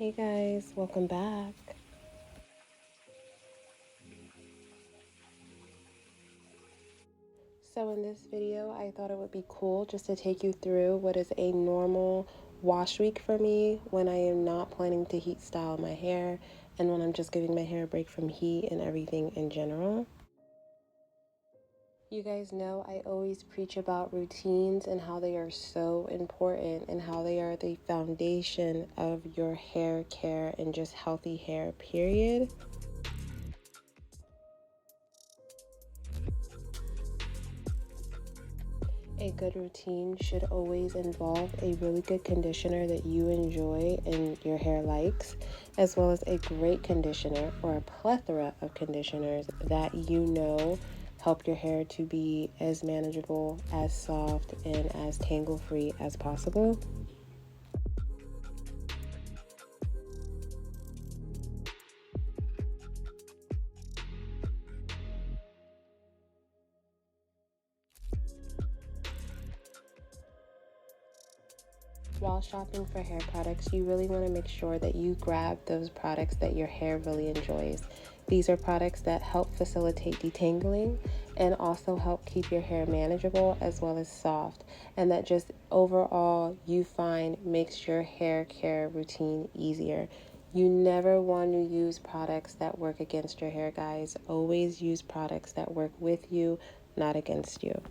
Hey guys, welcome back. So in this video, I thought it would be cool just to take you through what is a normal wash week for me when I am not planning to heat style my hair and when I'm just giving my hair a break from heat and everything in general. You guys know I always preach about routines and how they are so important and how they are the foundation of your hair care and just healthy hair, period. A good routine should always involve a really good conditioner that you enjoy and your hair likes, as well as a great conditioner or a plethora of conditioners that you know help your hair to be as manageable, as soft, and as tangle-free as possible. While shopping for hair products, you really want to make sure that you grab those products that your hair really enjoys. These are products that help facilitate detangling and also help keep your hair manageable as well as soft, and that just overall you find makes your hair care routine easier. You never want to use products that work against your hair, guys. Always use products that work with you, not against you.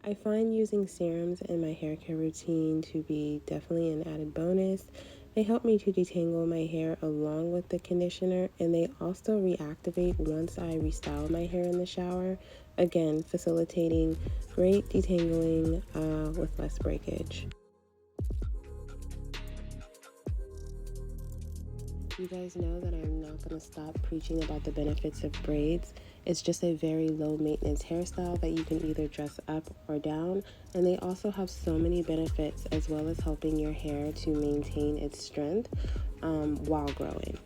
I find using serums in my hair care routine to be definitely an added bonus. They help me to detangle my hair along with the conditioner, and they also reactivate once I restyle my hair in the shower, again facilitating great detangling with less breakage. You guys know that I'm not going to stop preaching about the benefits of braids. It's just a very low maintenance hairstyle that you can either dress up or down, and they also have so many benefits as well as helping your hair to maintain its strength while growing.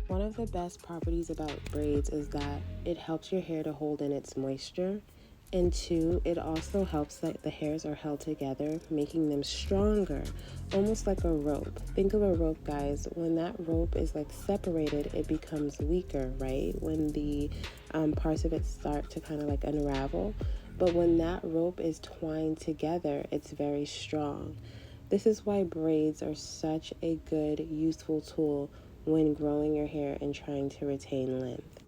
One of the best properties about braids is that it helps your hair to hold in its moisture. And two, it also helps that the hairs are held together, making them stronger, almost like a rope. Think of a rope, guys. When that rope is like separated, it becomes weaker, right? When the parts of it start to kind of like unravel. But when that rope is twined together, it's very strong. This is why braids are such a good, useful tool when growing your hair and trying to retain length.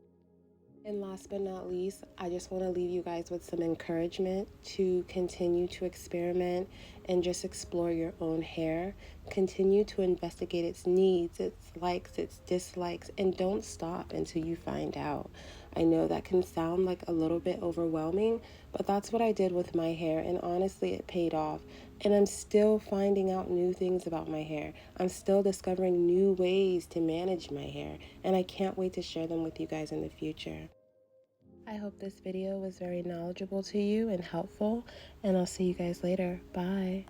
And last but not least, I just want to leave you guys with some encouragement to continue to experiment and just explore your own hair. Continue to investigate its needs, its likes, its dislikes, and don't stop until you find out. I know that can sound like a little bit overwhelming, but that's what I did with my hair, and honestly, it paid off. And I'm still finding out new things about my hair. I'm still discovering new ways to manage my hair, and I can't wait to share them with you guys in the future. I hope this video was very knowledgeable to you and helpful, and I'll see you guys later. Bye.